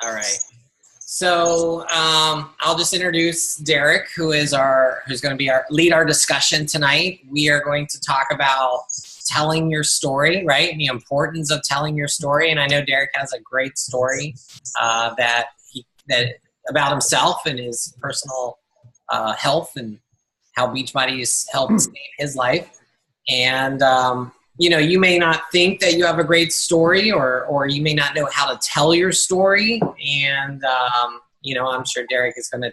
All right. So I'll just introduce Derek, who's going to be lead our discussion tonight. We are going to talk about telling your story, right? And the importance of telling your story. And I know Derek has a great story that about himself and his personal health and how Beachbody has helped save his life. And you may not think that you have a great story, or you may not know how to tell your story. And I'm sure Derek is going to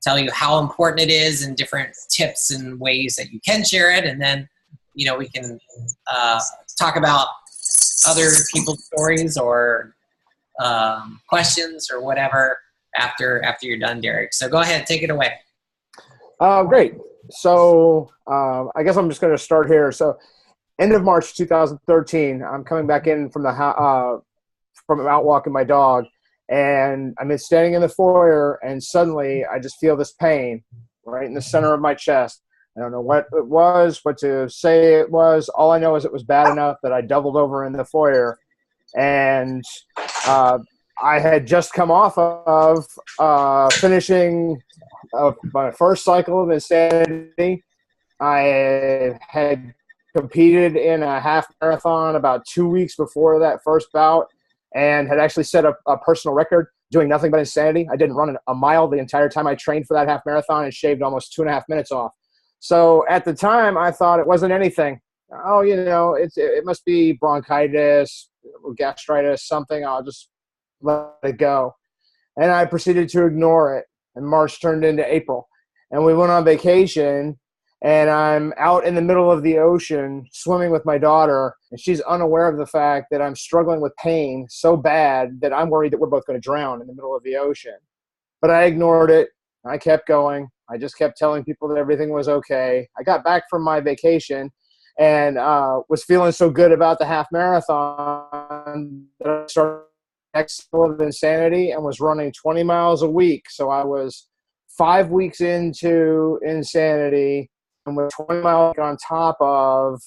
tell you how important it is and different tips and ways that you can share it. And then we can talk about other people's stories or questions or whatever after you're done, Derek. So go ahead, take it away. Great. So I guess I'm just going to start here. So end of March 2013, I'm coming back in from from out walking my dog, and I'm standing in the foyer, and suddenly I just feel this pain right in the center of my chest. I don't know what it was, what to say it was. All I know is it was bad enough that I doubled over in the foyer. And I had just come off of finishing my first cycle of insanity. I had competed in a half marathon about 2 weeks before that first bout and had actually set a personal record doing nothing but insanity. I didn't run a mile the entire time I trained for that half marathon and shaved almost 2.5 minutes off. So at the time, I thought it wasn't anything. Oh, it must be bronchitis, gastritis, something. I'll just let it go. And I proceeded to ignore it. And March turned into April. And we went on vacation, and I'm out in the middle of the ocean swimming with my daughter, and she's unaware of the fact that I'm struggling with pain so bad that I'm worried that we're both going to drown in the middle of the ocean. But I ignored it. I kept going. I just kept telling people that everything was okay. I got back from my vacation and was feeling so good about the half marathon that I started next level of insanity and was running 20 miles a week. So I was 5 weeks into insanity and with 20 miles on top of,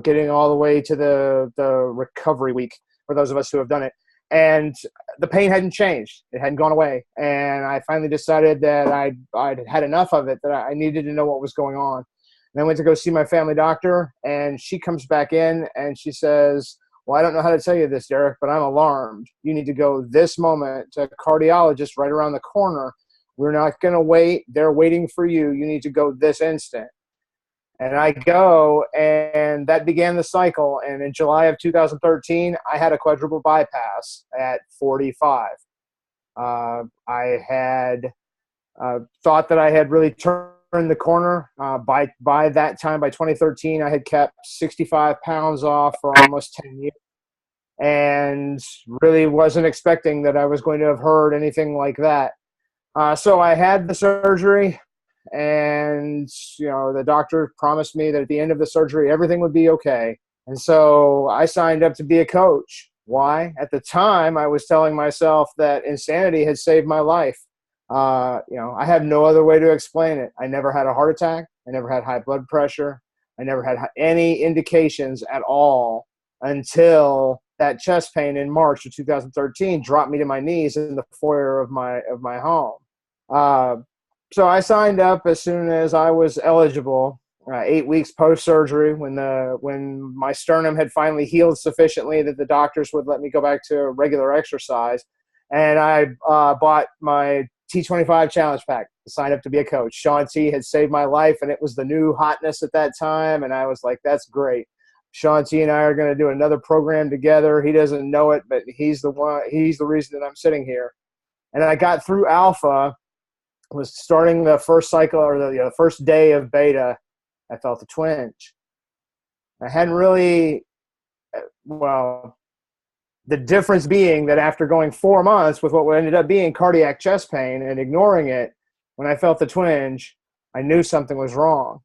getting all the way to the recovery week for those of us who have done it. And the pain hadn't changed. It hadn't gone away. And I finally decided that I'd had enough of it, that I needed to know what was going on. And I went to go see my family doctor, and she comes back in and she says, well, I don't know how to tell you this, Derek, but I'm alarmed. You need to go this moment to a cardiologist right around the corner. We're not going to wait. They're waiting for you. You need to go this instant. And I go, and that began the cycle. And in July of 2013, I had a quadruple bypass at 45. I had thought that I had really turned the corner. By that time, by 2013, I had kept 65 pounds off for almost 10 years. And really wasn't expecting that I was going to have heard anything like that. So I had the surgery. And, the doctor promised me that at the end of the surgery, everything would be okay. And so I signed up to be a coach. Why? At the time, I was telling myself that insanity had saved my life. I have no other way to explain it. I never had a heart attack. I never had high blood pressure. I never had any indications at all until that chest pain in March of 2013 dropped me to my knees in the foyer of my home. So I signed up as soon as I was eligible, 8 weeks post-surgery, when my sternum had finally healed sufficiently that the doctors would let me go back to regular exercise. And I bought my T25 challenge pack to sign up to be a coach. Shaun T had saved my life, and it was the new hotness at that time. And I was like, that's great. Shaun T and I are going to do another program together. He doesn't know it, but he's the reason that I'm sitting here. And I got through Alpha. Was starting the first cycle or the first day of beta, I felt a twinge. I hadn't really, the difference being that after going 4 months with what ended up being cardiac chest pain and ignoring it, when I felt the twinge, I knew something was wrong.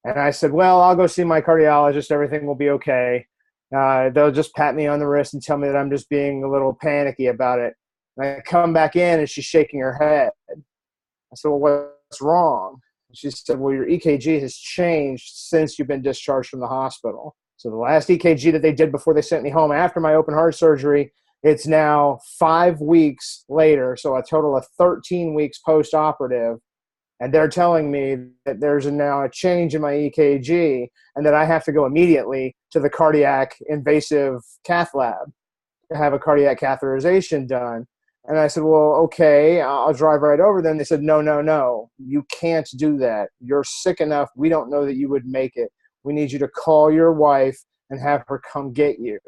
And I said, well, I'll go see my cardiologist. Everything will be okay. They'll just pat me on the wrist and tell me that I'm just being a little panicky about it. And I come back in and she's shaking her head. I said, well, what's wrong? She said, well, your EKG has changed since you've been discharged from the hospital. So the last EKG that they did before they sent me home after my open heart surgery, It's now 5 weeks later, so a total of 13 weeks post-operative, and they're telling me that there's now a change in my EKG and that I have to go immediately to the cardiac invasive cath lab to have a cardiac catheterization done. And I said, well, okay, I'll drive right over there. And they said, no, you can't do that. You're sick enough. We don't know that you would make it. We need you to call your wife and have her come get you.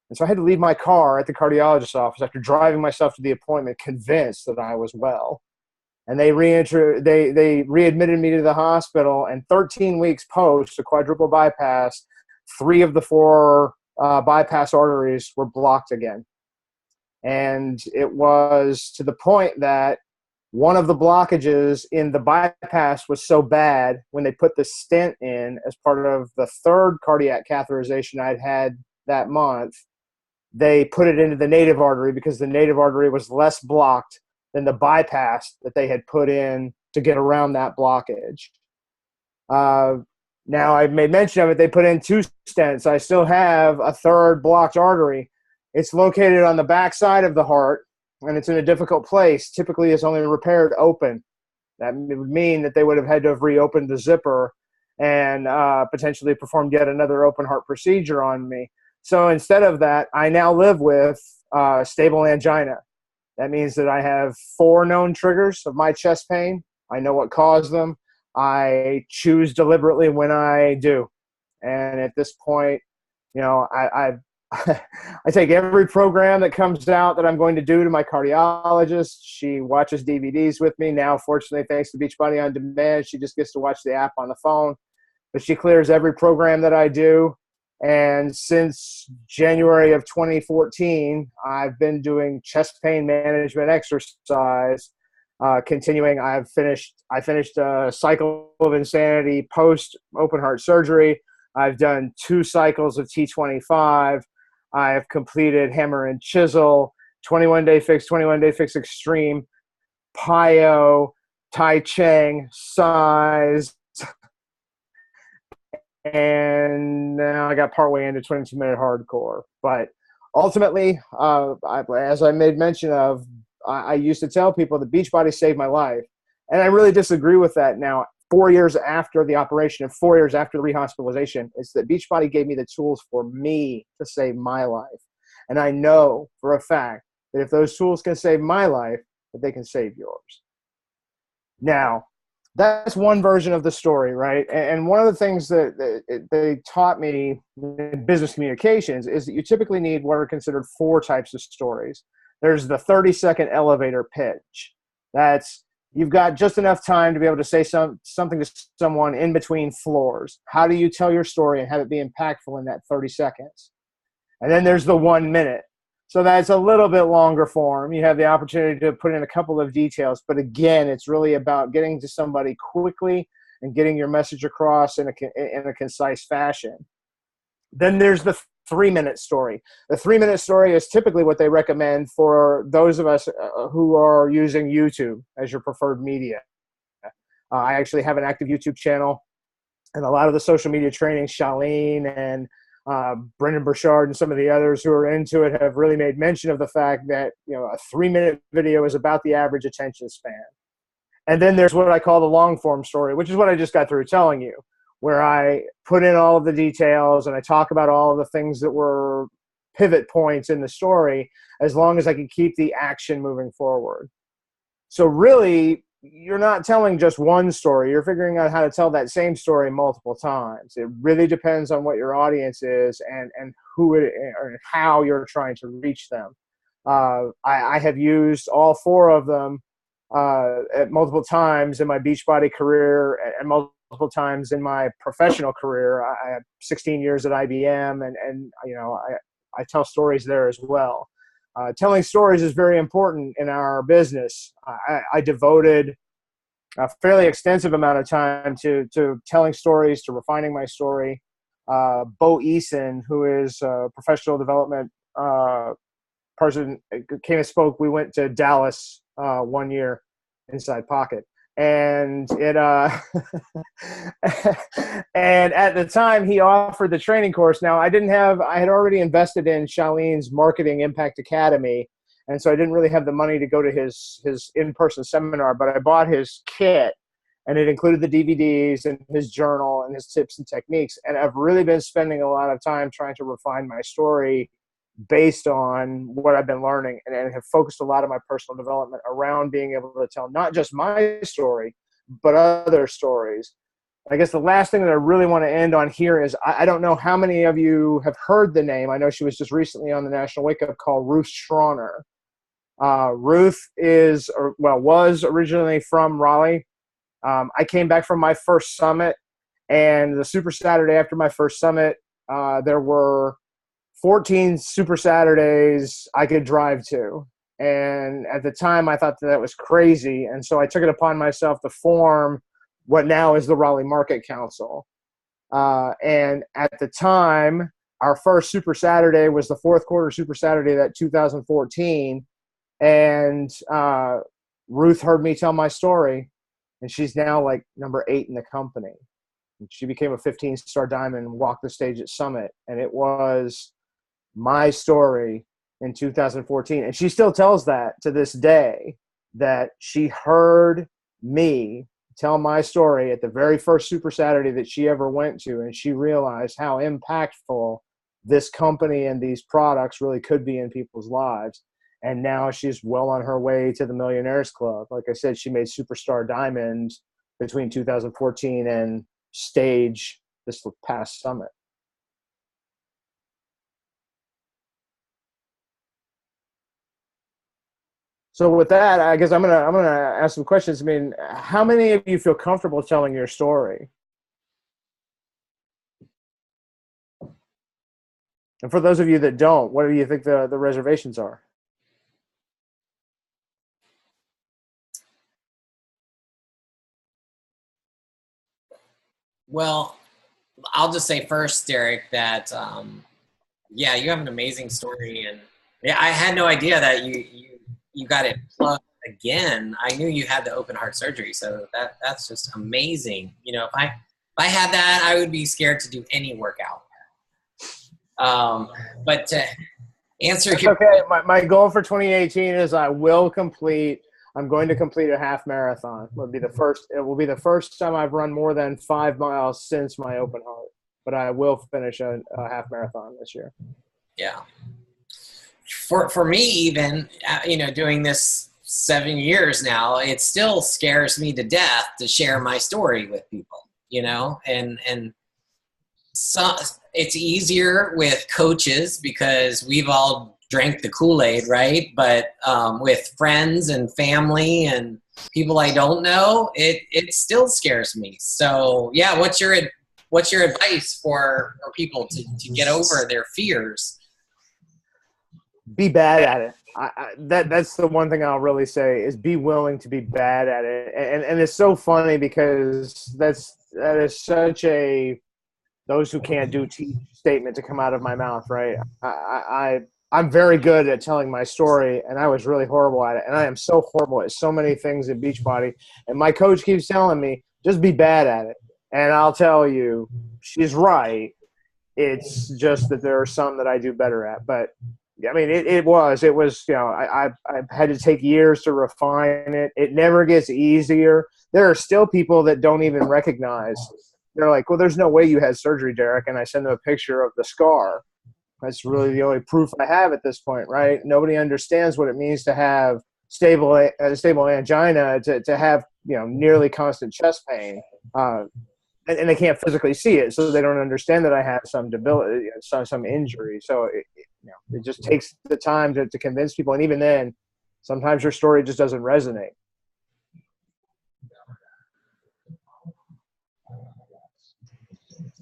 And so I had to leave my car at the cardiologist's office after driving myself to the appointment, convinced that I was well. And they readmitted me to the hospital, and 13 weeks post a quadruple bypass, 3 of the 4 bypass arteries were blocked again. And it was to the point that one of the blockages in the bypass was so bad when they put the stent in as part of the 3rd cardiac catheterization I'd had that month, they put it into the native artery because the native artery was less blocked than the bypass that they had put in to get around that blockage. Now, I've made mention of it. They put in 2 stents. I still have a 3rd blocked artery. It's located on the back side of the heart, and it's in a difficult place. Typically, it's only repaired open. That would mean that they would have had to have reopened the zipper and potentially performed yet another open heart procedure on me. So instead of that, I now live with stable angina. That means that I have 4 known triggers of my chest pain. I know what caused them. I choose deliberately when I do. And at this point, you know, I take every program that comes out that I'm going to do to my cardiologist. She watches DVDs with me. Now, fortunately, thanks to Beachbody On Demand, she just gets to watch the app on the phone. But she clears every program that I do. And since January of 2014, I've been doing chest pain management exercise. Continuing, I finished a cycle of insanity post open heart surgery. I've done 2 cycles of T25. I've completed hammer and chisel, 21-day fix, 21-day fix extreme, PIO, Tai Chang, size, and now I got partway into 22-minute hardcore. But ultimately, as I made mention of, I used to tell people that Beachbody saved my life. And I really disagree with that now. 4 years after the operation and 4 years after the rehospitalization, it's that Beachbody gave me the tools for me to save my life. And I know for a fact that if those tools can save my life, that they can save yours. Now, that's one version of the story, right? And one of the things that they taught me in business communications is that you typically need what are considered 4 types of stories. There's the 30-second elevator pitch. That's you've got just enough time to be able to say something to someone in between floors. How do you tell your story and have it be impactful in that 30 seconds? And then there's the 1 minute. So that's a little bit longer form. You have the opportunity to put in a couple of details. But again, it's really about getting to somebody quickly and getting your message across in a concise fashion. Then there's the 3-minute story. The 3-minute story is typically what they recommend for those of us who are using YouTube as your preferred media. I actually have an active YouTube channel, and a lot of the social media training, Charlene and Brendan Burchard and some of the others who are into it have really made mention of the fact that, you know, a 3-minute video is about the average attention span. And then there's what I call the long form story, which is what I just got through telling you, where I put in all of the details and I talk about all of the things that were pivot points in the story, as long as I can keep the action moving forward. So really, you're not telling just one story. You're figuring out how to tell that same story multiple times. It really depends on what your audience is and who it or how you're trying to reach them. I have used all 4 of them at multiple times in my Beachbody career and multiple times in my professional career. I have 16 years at IBM, and you know, I tell stories there as well. Telling stories is very important in our business. I devoted a fairly extensive amount of time to telling stories, to refining my story. Bo Eason, who is a professional development person, came and spoke. We went to Dallas 1 year inside Pocket. And it and at the time he offered the training course. Now I had already invested in Charlene's Marketing Impact Academy, and so I didn't really have the money to go to his in-person seminar, but I bought his kit, and it included the DVDs and his journal and his tips and techniques. And I've really been spending a lot of time trying to refine my story based on what I've been learning, and have focused a lot of my personal development around being able to tell not just my story, but other stories. I guess the last thing that I really want to end on here is I don't know how many of you have heard the name. I know she was just recently on the National Wake Up Call, Ruth Schroner. Ruth was originally from Raleigh. I came back from my first summit, and the Super Saturday after my first summit, there were 14 Super Saturdays I could drive to. And at the time, I thought that was crazy. And so I took it upon myself to form what now is the Raleigh Market Council. And at the time, our first Super Saturday was the fourth quarter Super Saturday, that 2014. And Ruth heard me tell my story, and she's now like number 8 in the company. And she became a 15-star diamond and walked the stage at Summit. And it was my story in 2014. And she still tells that to this day, that she heard me tell my story at the very first Super Saturday that she ever went to. And she realized how impactful this company and these products really could be in people's lives. And now she's well on her way to the Millionaires Club. Like I said, she made Superstar Diamond between 2014 and stage this past summit. So with that, I guess I'm gonna ask some questions. I mean, how many of you feel comfortable telling your story? And for those of you that don't, what do you think the reservations are? Well, I'll just say first, Derek, that yeah, you have an amazing story, and yeah, I had no idea that you got it plugged again. I knew you had the open heart surgery, so that's just amazing. You know, if I had that, I would be scared to do any workout. But to answer your okay, my goal for 2018 is I'm going to complete a half marathon. It will be the first time I've run more than 5 miles since my open heart. But I will finish a half marathon this year. Yeah. For me, even, you know, doing this 7 years now, it still scares me to death to share my story with people, you know, and so it's easier with coaches because we've all drank the Kool-Aid, right? But with friends and family and people I don't know, it still scares me. So yeah, what's your advice for people to get over their fears? Be bad at it. That's the one thing I'll really say is be willing to be bad at it. And it's so funny because that is such a those who can't do statement to come out of my mouth, right? I'm very good at telling my story, and I was really horrible at it. And I am so horrible at so many things in Beachbody. And my coach keeps telling me, just be bad at it. And I'll tell you, she's right. It's just that there are some that I do better at. But, I mean, it was, you know, I had to take years to refine it. It never gets easier. There are still people that don't even recognize. They're like, well, there's no way you had surgery, Derek. And I send them a picture of the scar. That's really the only proof I have at this point, right? Nobody understands what it means to have stable angina, to have, you know, nearly constant chest pain. And they can't physically see it, so they don't understand that I have some debility, some injury. So it just takes the time to convince people. And even then, sometimes your story just doesn't resonate.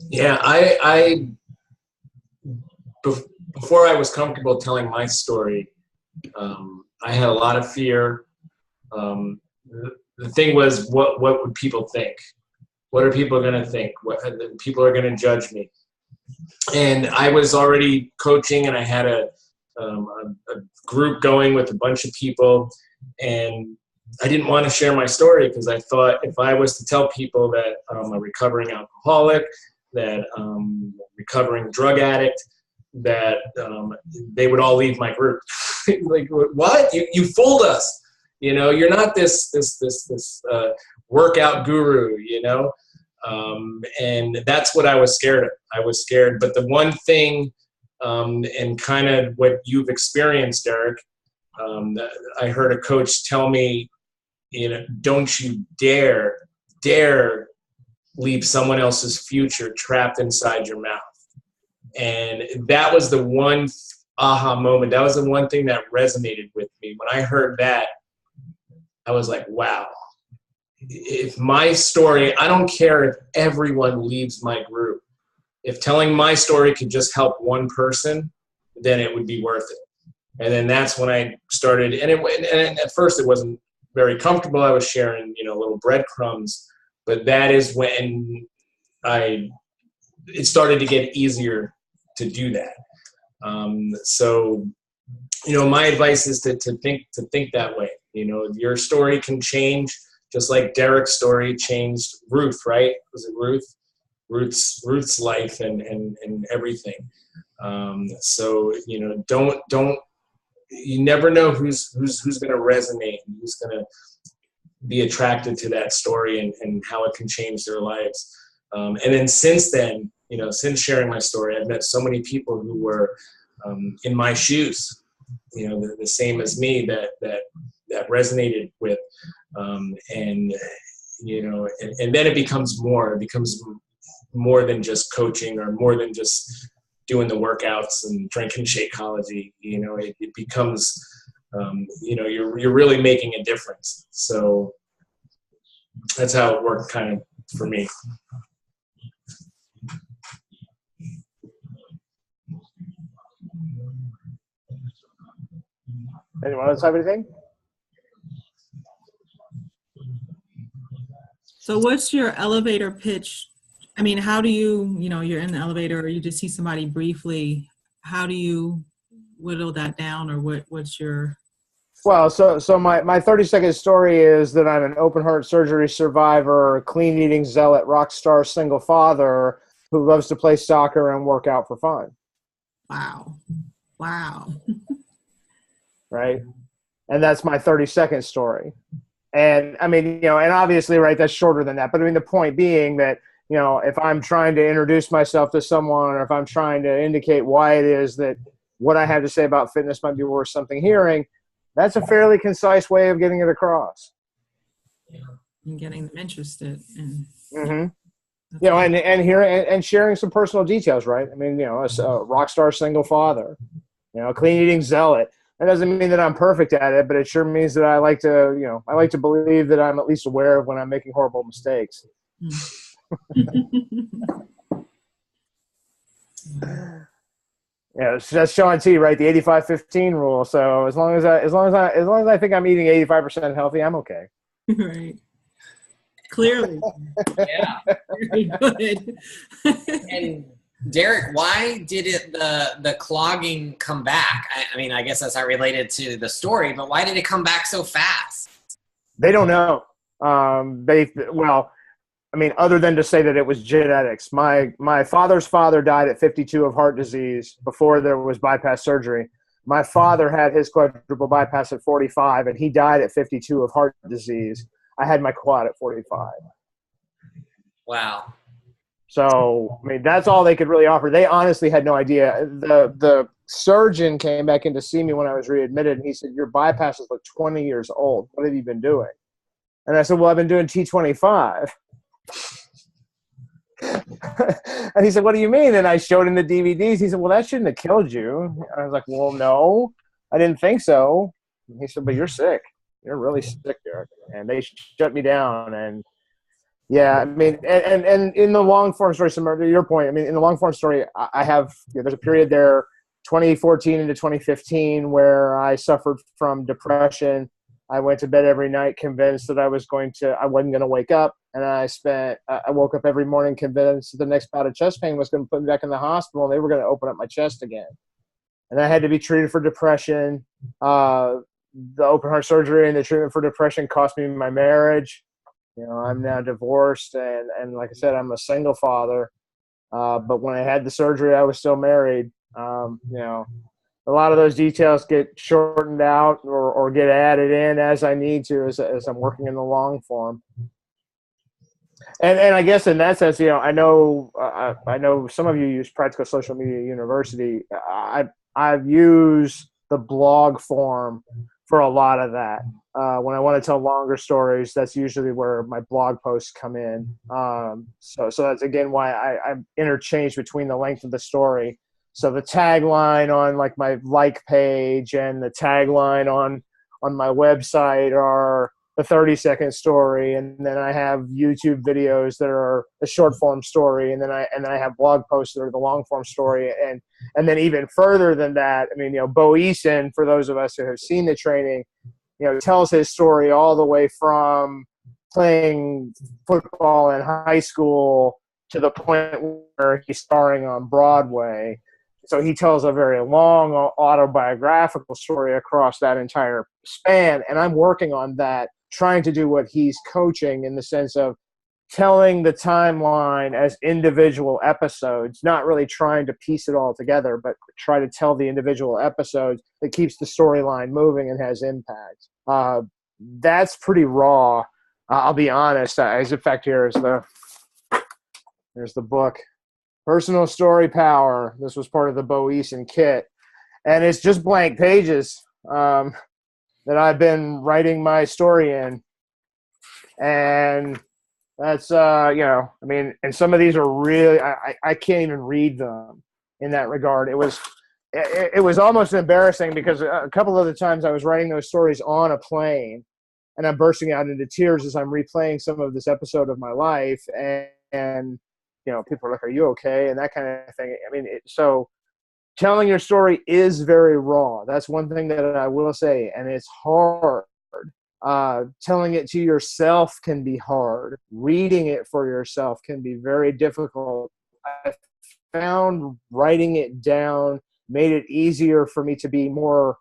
Yeah, before I was comfortable telling my story, I had a lot of fear. The thing was, what would people think? What are people going to think? People are going to judge me. And I was already coaching, and I had a group going with a bunch of people, and I didn't want to share my story because I thought if I was to tell people that I'm a recovering alcoholic, that I'm a recovering drug addict, that they would all leave my group. Like, what? You fooled us. You know, you're not this workout guru, you know? And that's what I was scared of. I was scared. But the one thing, and kind of what you've experienced, Derek, I heard a coach tell me, you know, don't you dare leave someone else's future trapped inside your mouth. And that was the one aha moment. That was the one thing that resonated with me. When I heard that, I was like, wow. If my story, I don't care if everyone leaves my group. If telling my story could just help one person, then it would be worth it. And then that's when I started, and at first it wasn't very comfortable. I was sharing, you know, little breadcrumbs, but that is when it started to get easier to do that. So, you know, my advice is to think that way. You know, your story can change, just like Derek's story changed Ruth, right? Was it Ruth? Ruth's life and everything. So, you know, don't you never know who's going to resonate and who's going to be attracted to that story and how it can change their lives. And then since then, you know, since sharing my story, I've met so many people who were in my shoes, you know, the same as me that resonated with, and you know, and then it becomes more than just coaching or more than just doing the workouts and drinking Shakeology. You know, it becomes, you know, you're really making a difference. So that's how it worked kind of for me. Anyone else have anything? So what's your elevator pitch? I mean, how do you know, you're in the elevator or you just see somebody briefly, how do you whittle that down, or what's your... Well, so my 30-second story is that I'm an open heart surgery survivor, clean eating zealot, rock star single father who loves to play soccer and work out for fun. Wow. Right? And that's my 30-second story. And I mean, you know, and obviously, right, that's shorter than that. But I mean, the point being that, you know, if I'm trying to introduce myself to someone, or if I'm trying to indicate why it is that what I have to say about fitness might be worth something hearing, that's a fairly concise way of getting it across. And getting them interested in. Mm-hmm. You know, and hearing and sharing some personal details, right? I mean, you know, a rock star single father, you know, clean eating zealot. That doesn't mean that I'm perfect at it, but it sure means that I like to believe that I'm at least aware of when I'm making horrible mistakes. Yeah, that's Sean T, right? The 85-15 rule. So as long as I think I'm eating 85% healthy, I'm okay. Right. Clearly. Yeah. Very good. And Derek, why did the clogging come back? I mean, I guess that's not related to the story, but why did it come back so fast? They don't know. I mean, other than to say that it was genetics. My father's father died at 52 of heart disease before there was bypass surgery. My father had his quadruple bypass at 45, and he died at 52 of heart disease. I had my quad at 45. Wow. So, I mean, that's all they could really offer. They honestly had no idea. The surgeon came back in to see me when I was readmitted, and he said, your bypasses look 20 years old. What have you been doing? And I said, well, I've been doing T25. And he said, what do you mean? And I showed him the DVDs. He said, well, that shouldn't have killed you. And I was like, well, no, I didn't think so. And he said, but you're sick. You're really sick, Derek. And they shut me down. And yeah, I mean, and in the long form story, similar to your point, I mean, in the long form story, I have, there's a period there, 2014 into 2015, where I suffered from depression. I went to bed every night convinced that I wasn't going to wake up. And I woke up every morning convinced that the next bout of chest pain was going to put me back in the hospital, and they were going to open up my chest again. And I had to be treated for depression. the open heart surgery and the treatment for depression cost me my marriage. I'm now divorced, and like I said, I'm a single father. But when I had the surgery, I was still married. A lot of those details get shortened out or get added in as I need to as I'm working in the long form. And I guess in that sense, I know some of you use Practical Social Media University. I've used the blog form for a lot of that. When I want to tell longer stories, that's usually where my blog posts come in. So that's again why I'm interchanged between the length of the story. So the tagline on like my page and the tagline on my website are the 30-second story, and then I have YouTube videos that are the short form story, and then I have blog posts that are the long form story, and then even further than that, I mean, Bo Eason, for those of us who have seen the training, tells his story all the way from playing football in high school to the point where he's starring on Broadway. So he tells a very long autobiographical story across that entire span, and I'm working on that, trying to do what he's coaching in the sense of telling the timeline as individual episodes, not really trying to piece it all together, but try to tell the individual episodes that keeps the storyline moving and has impact. That's pretty raw. I'll be honest. As in fact, there's the book, Personal Story Power. This was part of the Bo Eason kit, and it's just blank pages that I've been writing my story in, and that's I mean, and some of these are really I can't even read them in that regard. It was almost embarrassing because a couple of the times I was writing those stories on a plane, and I'm bursting out into tears as I'm replaying some of this episode of my life, and people are like, "Are you okay?" and that kind of thing. I mean, so telling your story is very raw. That's one thing that I will say, and it's hard. Telling it to yourself can be hard. Reading it for yourself can be very difficult. I found writing it down made it easier for me to be more,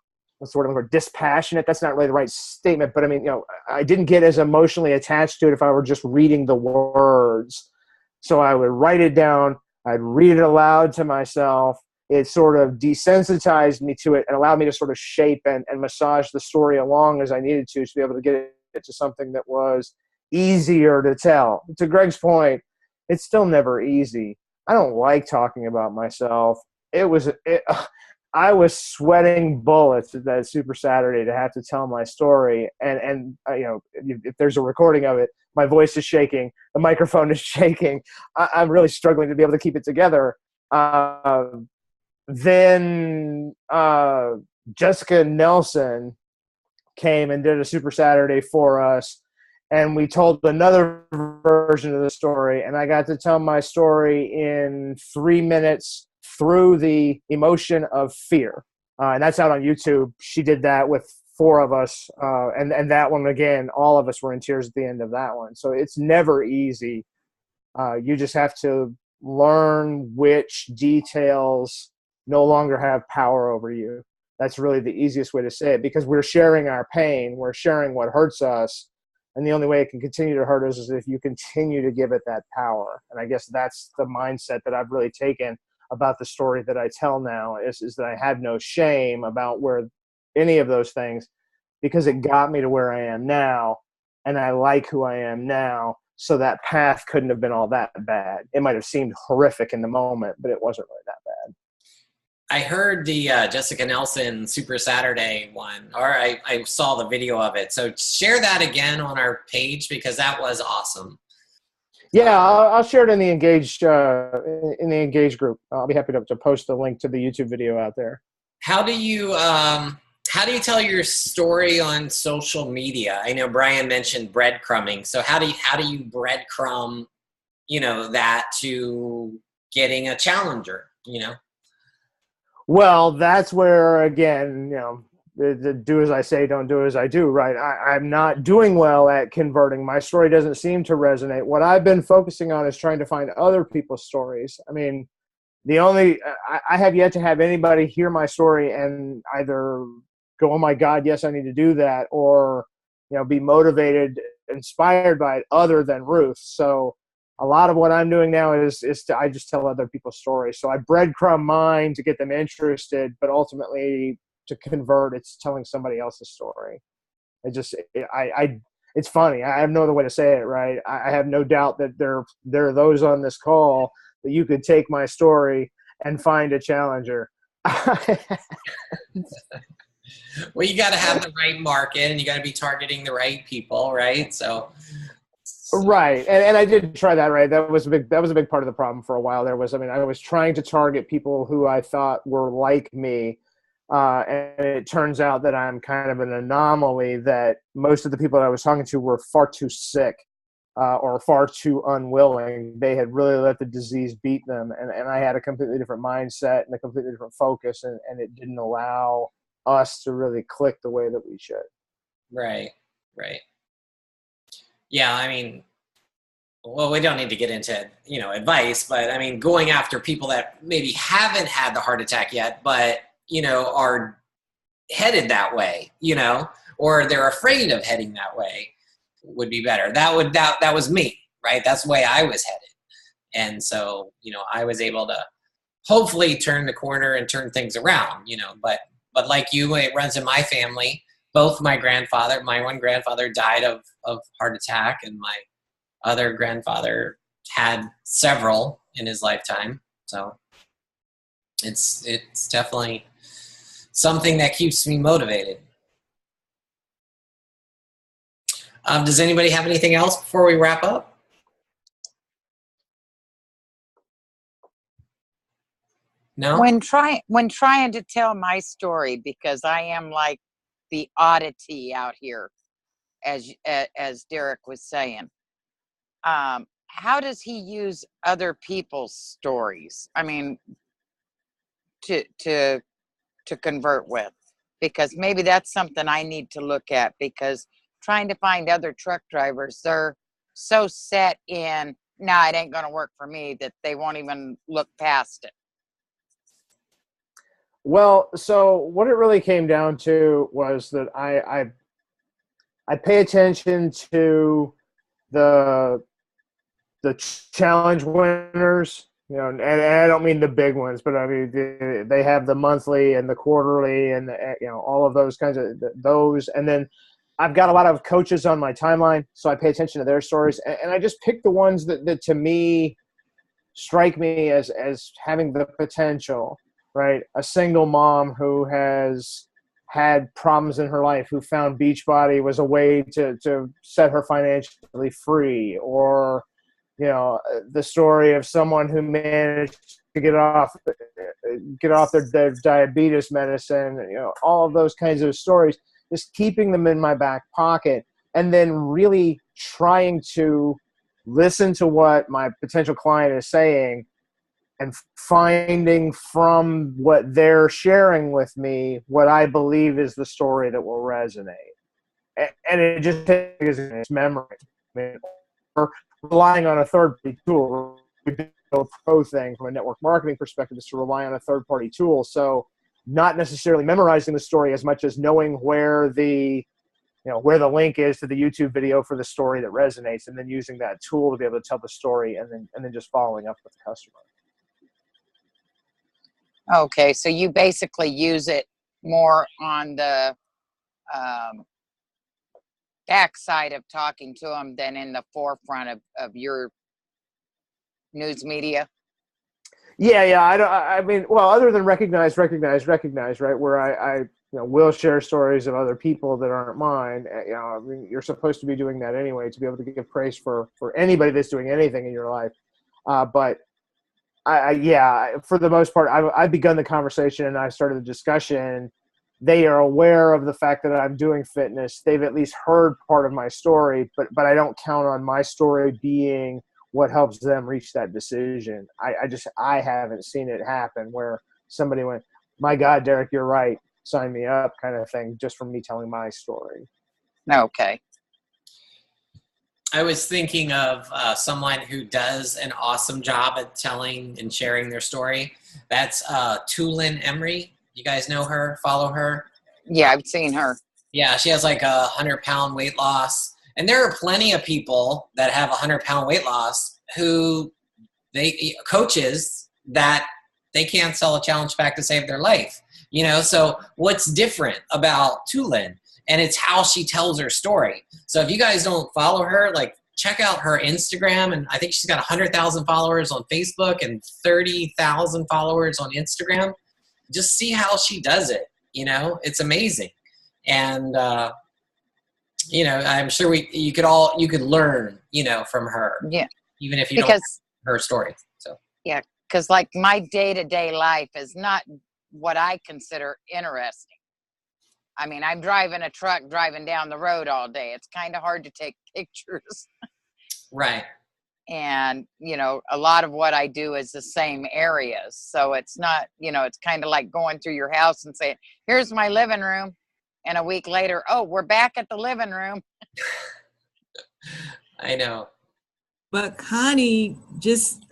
dispassionate. That's not really the right statement, but I mean, I didn't get as emotionally attached to it if I were just reading the words. So I would write it down. I'd read it aloud to myself. It sort of desensitized me to it and allowed me to sort of shape and massage the story along as I needed to be able to get it to something that was easier to tell. To Greg's point, it's still never easy. I don't like talking about myself. I was sweating bullets at that Super Saturday to have to tell my story. And if there's a recording of it, my voice is shaking. The microphone is shaking. I'm really struggling to be able to keep it together. Then Jessica Nelson came and did a Super Saturday for us, and we told another version of the story, and I got to tell my story in 3 minutes through the emotion of fear. And that's out on YouTube. She did that with 4 of us, and that one, again, all of us were in tears at the end of that one. So it's never easy. You just have to learn which details no longer have power over you. That's really the easiest way to say it, because we're sharing our pain. We're sharing what hurts us. And the only way it can continue to hurt us is if you continue to give it that power. And I guess that's the mindset that I've really taken about the story that I tell now is that I have no shame about where any of those things, because it got me to where I am now. And I like who I am now. So that path couldn't have been all that bad. It might have seemed horrific in the moment, but it wasn't really that bad. I heard the Jessica Nelson Super Saturday one, or I saw the video of it. So share that again on our page, because that was awesome. Yeah, I'll share it in the Engage group. I'll be happy to post a link to the YouTube video out there. How do you tell your story on social media? I know Brian mentioned breadcrumbing. So how do you breadcrumb, that to getting a challenger, Well, that's where, again, the do as I say, don't do as I do, right? I'm not doing well at converting. My story doesn't seem to resonate. What I've been focusing on is trying to find other people's stories. I mean, I have yet to have anybody hear my story and either go, oh my God, yes, I need to do that, or, be motivated, inspired by it other than Ruth. So a lot of what I'm doing now is I just tell other people's stories. So I breadcrumb mine to get them interested, but ultimately to convert, it's telling somebody else's story. It's funny. I have no other way to say it, right? I have no doubt that there are those on this call that you could take my story and find a challenger. Well, you got to have the right market, and you got to be targeting the right people, right? So right, and I did try that. Right, that was a big part of the problem for a while. I was trying to target people who I thought were like me, and it turns out that I'm kind of an anomaly. That most of the people that I was talking to were far too sick, or far too unwilling. They had really let the disease beat them, and I had a completely different mindset and a completely different focus, and it didn't allow us to really click the way that we should. Right. Yeah, I mean, well, we don't need to get into, advice, but I mean, going after people that maybe haven't had the heart attack yet, but, are headed that way, or they're afraid of heading that way would be better. That was me, right? That's the way I was headed. And so, I was able to hopefully turn the corner and turn things around, but like you, it runs in my family. Both my one grandfather died of heart attack, and my other grandfather had several in his lifetime. So it's definitely something that keeps me motivated. Does anybody have anything else before we wrap up? No? When trying to tell my story, because I am like the oddity out here, as Derek was saying, how does he use other people's stories? I mean, to convert with, because maybe that's something I need to look at, because trying to find other truck drivers, they're so set in, it ain't going to work for me, that they won't even look past it. Well, so what it really came down to was that I pay attention to the challenge winners, and I don't mean the big ones, but I mean they have the monthly and the quarterly and all of those kinds of those, and then I've got a lot of coaches on my timeline, so I pay attention to their stories, and I just pick the ones that to me strike me as having the potential. Right, a single mom who has had problems in her life, who found Beachbody was a way to set her financially free, or the story of someone who managed to get off their diabetes medicine. All of those kinds of stories, just keeping them in my back pocket, and then really trying to listen to what my potential client is saying, and finding from what they're sharing with me what I believe is the story that will resonate. And it just takes its memory. I mean, or relying on a third-party tool. The pro thing from a network marketing perspective is to rely on a third-party tool. So not necessarily memorizing the story as much as knowing where the link is to the YouTube video for the story that resonates, and then using that tool to be able to tell the story, and then just following up with the customer. Okay, so you basically use it more on the backside of talking to them than in the forefront of your news media? Yeah. I mean, well, other than recognize, right? Where I will share stories of other people that aren't mine. I mean, you're supposed to be doing that anyway, to be able to give praise for anybody that's doing anything in your life. But for the most part, I've begun the conversation and I started the discussion. They are aware of the fact that I'm doing fitness. They've at least heard part of my story, but I don't count on my story being what helps them reach that decision. I haven't seen it happen where somebody went, my God, Derek, you're right, sign me up, kind of thing, just from me telling my story. Okay. I was thinking of someone who does an awesome job at telling and sharing their story. That's Tulin Emery. You guys know her, follow her. Yeah, I've seen her. Yeah, she has like 100-pound weight loss. And there are plenty of people that have 100-pound weight loss who coaches that they can't sell a challenge pack to save their life. So what's different about Tulin? And it's how she tells her story. So if you guys don't follow her, like, check out her Instagram. And I think she's got 100,000 followers on Facebook and 30,000 followers on Instagram. Just see how she does it. It's amazing. And, I'm sure you could learn, from her. Yeah. Even if you don't know her story. So. Yeah. Because like my day-to-day life is not what I consider interesting. I mean, I'm driving a truck, driving down the road all day. It's kind of hard to take pictures. Right. And, a lot of what I do is the same areas. So it's not, it's kind of like going through your house and saying, here's my living room. And a week later, oh, we're back at the living room. I know. But Connie,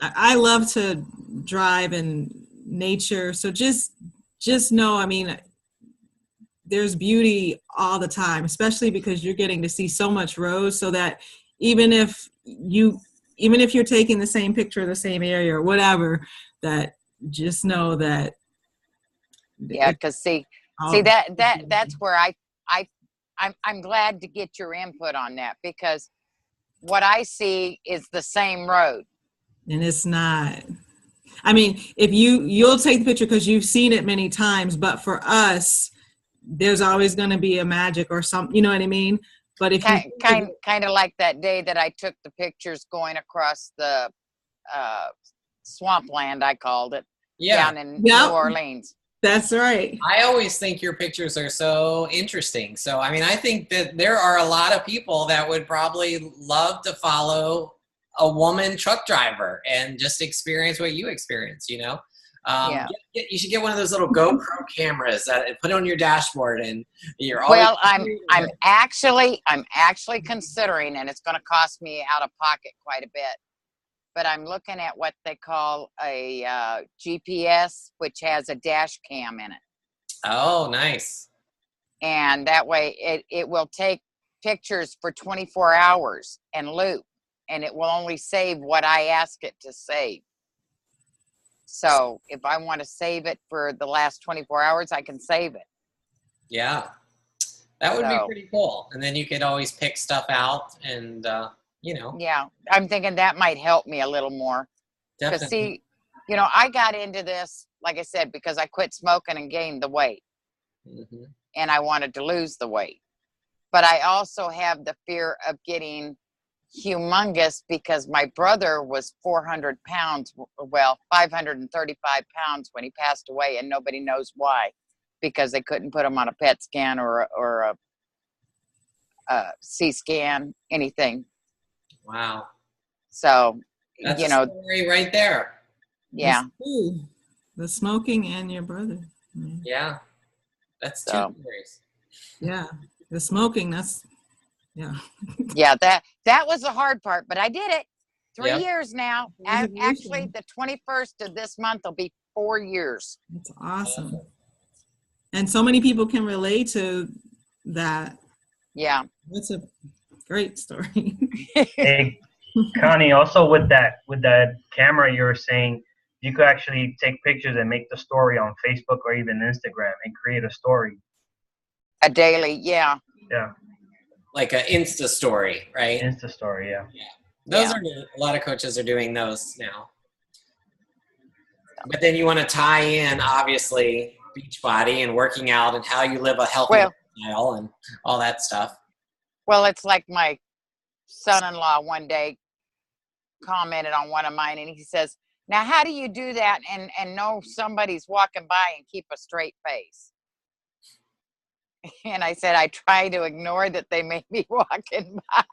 I love to drive in nature. So just know, I mean, there's beauty all the time, especially because you're getting to see so much road, so that even if you're taking the same picture of the same area or whatever, that just know that. Yeah, because that's where I'm glad to get your input on that, because what I see is the same road. And it's not. I mean, if you'll take the picture because you've seen it many times, but for us, there's always going to be a magic or something, you know what I mean? But if kind of like that day that I took the pictures going across the swampland, I called it, down in New Orleans. That's right. I always think your pictures are so interesting. So, I mean, I think that there are a lot of people that would probably love to follow a woman truck driver and just experience what you experience, You should get one of those little GoPro cameras that put on your dashboard, and you're always. Well, I'm actually considering, and it's going to cost me out of pocket quite a bit, but I'm looking at what they call a GPS, which has a dash cam in it. Oh, nice. And that way it will take pictures for 24 hours and loop, and it will only save what I ask it to save. So if I want to save it for the last 24 hours, I can save it. Yeah, that would be pretty cool. And then you could always pick stuff out and, Yeah, I'm thinking that might help me a little more. Because see, I got into this, like I said, because I quit smoking and gained the weight. Mm-hmm. And I wanted to lose the weight. But I also have the fear of getting humongous, because my brother was 400 pounds, 535 pounds when he passed away, and nobody knows why, because they couldn't put him on a PET scan or a C scan, anything. Wow. So, that's a story right there. Yeah. The smoking and your brother. Yeah. That's two stories. Yeah. The smoking, yeah. Yeah, that was the hard part, but I did it. 3 years now. Actually, the 21st of this month will be 4 years. That's awesome. And so many people can relate to that. Yeah. That's a great story. Hey, Connie, also with that camera you were saying, you could actually take pictures and make the story on Facebook or even Instagram and create a story. A daily, yeah. Yeah. Like an Insta story, right? Insta story, yeah. Yeah. Those are good. A lot of coaches are doing those now. But then you want to tie in, obviously, Beachbody and working out and how you live a healthy lifestyle and all that stuff. Well, it's like my son-in-law one day commented on one of mine, and he says, now how do you do that and know somebody's walking by and keep a straight face? And I said, I try to ignore that they may be walking by.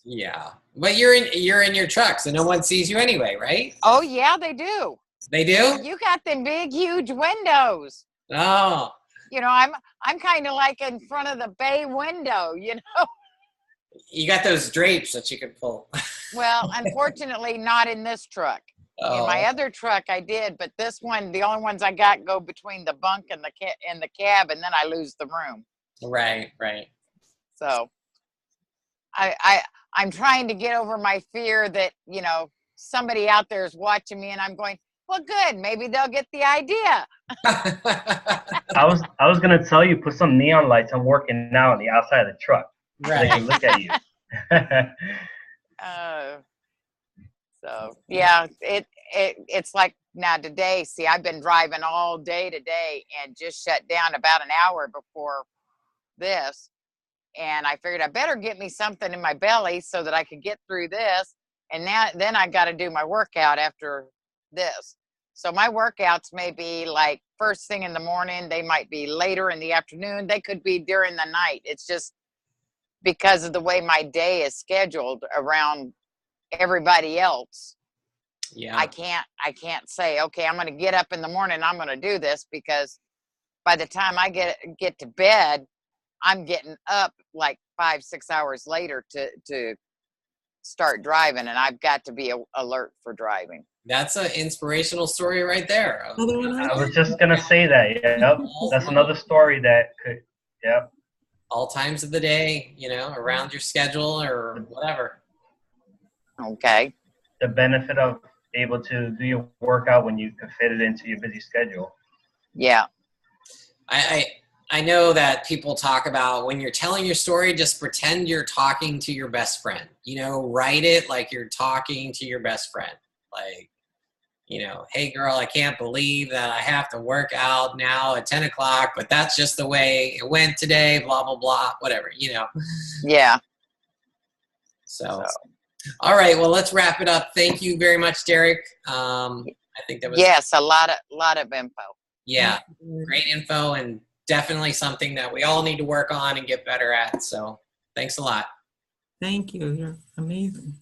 Yeah, but you're in your truck, so no one sees you anyway, right? Oh yeah, they do. They do? You got them big, huge windows. Oh. I'm kind of like in front of the bay window, You got those drapes that you can pull. Well, unfortunately, not in this truck. In my other truck, I did, but this one, the only ones I got go between the bunk and the cab, and then I lose the room. Right, right. So I'm trying to get over my fear that, you know, somebody out there is watching me, and I'm going, well, good, maybe they'll get the idea. I was gonna tell you, put some neon lights. I'm working out on the outside of the truck. So they Right. can look at you. So yeah, it's like now today. See, I've been driving all day today and just shut down about an hour before this, and I figured I better get me something in my belly so that I could get through this. And now then I got to do my workout after this. So my workouts may be like first thing in the morning. They might be later in the afternoon. They could be during the night. It's just because of the way my day is scheduled around everybody else. Yeah. I can't say, okay, I'm going to get up in the morning, I'm going to do this, because by the time I get to bed, I'm getting up like 5-6 hours later to start driving, and I've got to be alert for driving. That's an inspirational story right there. I was just gonna say that. Yep, that's another story that could. Yep. All times of the day, you know, around your schedule or whatever. Okay. The benefit of able to do your workout when you can fit it into your busy schedule. Yeah. I know that people talk about when you're telling your story, just pretend you're talking to your best friend. You know, write it like you're talking to your best friend. Like, you know, hey girl, I can't believe that I have to work out now at 10 o'clock, but that's just the way it went today, blah, blah, blah, whatever, you know. Yeah. So. All right, well, let's wrap it up. Thank you very much, Derek. I think that was a lot of info. Yeah, great info, and definitely something that we all need to work on and get better at. So thanks a lot. Thank you. You're amazing.